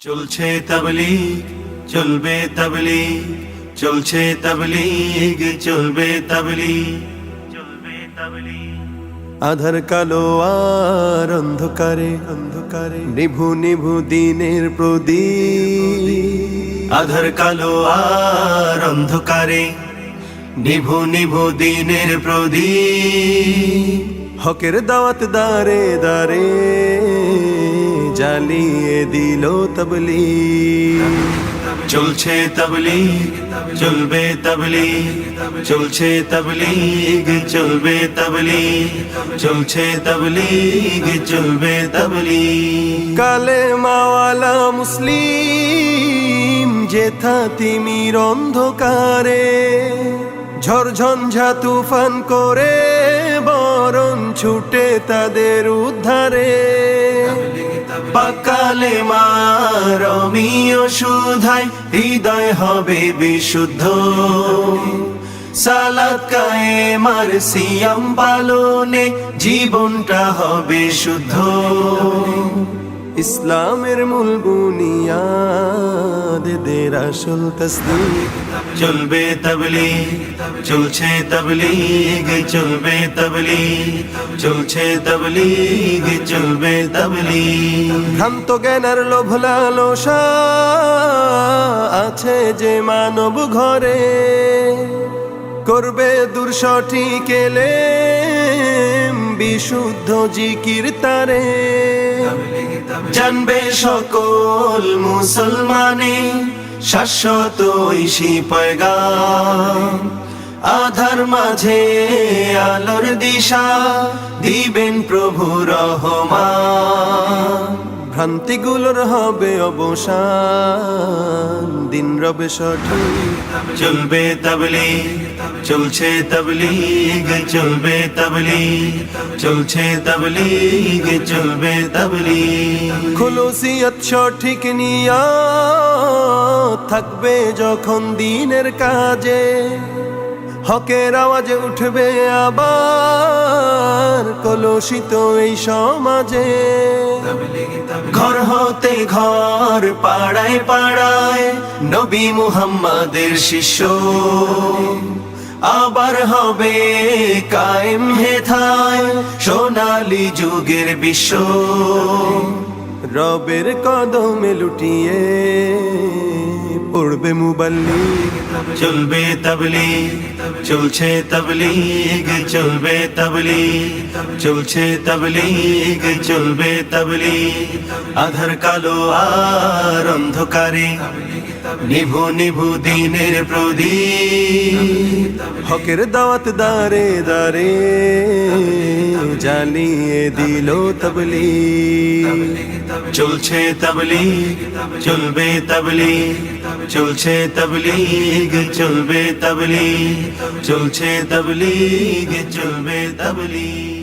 চলছে তাবলীগ, চলবে তাবলীগ, চলছে তাবলীগ, চলবে তাবলীগ, চলবে তাবলীগ। আধার কালো আর অন্ধকারে অন্ধকারে নিভু নিভু দিনের প্রদীপ। আধার কালো আর অন্ধকারে নিভু নিভু দিনের প্রদীপ। হকের দাওয়াত দারে দারে জ্বালিয়ে দিল তাবলীগ। চলছে তাবলীগ, চলবে তাবলীগ, চলছে তাবলীগ, চলবে তাবলীগ, চলছে তাবলীগ, চলবে তাবলীগ। কালেমাওয়ালা মুসলিম যেথা তিমির অন্ধকারে ঝড়ঝঞ্ঝা তুফান করে বরণ ছুটে তাদের উদ্ধারে। পাকালেমা রমিও সুধায় হৃদয় হবে বিশুদ্ধ। সালাত কায়েমার সিয়াম পালনে জীবনটা হবে শুদ্ধ। ইসলামের মূল বুনিয়াদ দের আসল তাসদীক। চলবে তাবলীগ, চলছে তাবলীগ, চলবে তাবলীগ, চলছে তাবলীগ, চলবে তাবলীগ। ভ্রান্ত জ্ঞানের লোভ লালসা আছে যে মানব ঘরে করবে দূর সঠিক এলেম বিশুদ্ধ জিকির তারে। জানবে সকল মুসলমানে শাশ্বত ঐশী পয়গাম। আধার মাঝে আলোর দিশা দিবেন প্রভু রহমান। ভ্রান্তিগুলোর হবে অবসান দিন রবে সঠিক। চলবে তাবলীগ, চলছে তাবলীগ, চলবে তাবলীগ, চলছে তাবলীগ, চলবে তাবলীগ। খুলুসিয়ত সঠিক নিয়ত থাকবে যখন দিনের কাজে হকের আওয়াজে উঠবে আবার কলুষিত এই সমাজে। ঘর হতে ঘর পাড়ায় পাড়ায় নবী মুহাম্মাদের শিষ্য আবার হবে কায়েম হেথায় সোনালী যুগের বিশ্ব। রবের কদমে লুটিয়ে পড়বে মুবাল্লিগ। চলবে তাবলীগ, চলছে তাবলীগ, চলবে তাবলীগ, চলছে তাবলীগ, চলবে তাবলীগ। আধার কালো আর অন্ধকারে নিভু নিভু দিনের প্রদীপ। হকের দাওয়াত দারে দারে জ্বালিয়ে দিল তাবলীগ। চলছে তাবলীগ, চলবে তাবলীগ, চলছে তাবলীগ, চলবে তাবলীগ, চলছে তাবলীগ, চলবে তাবলীগ।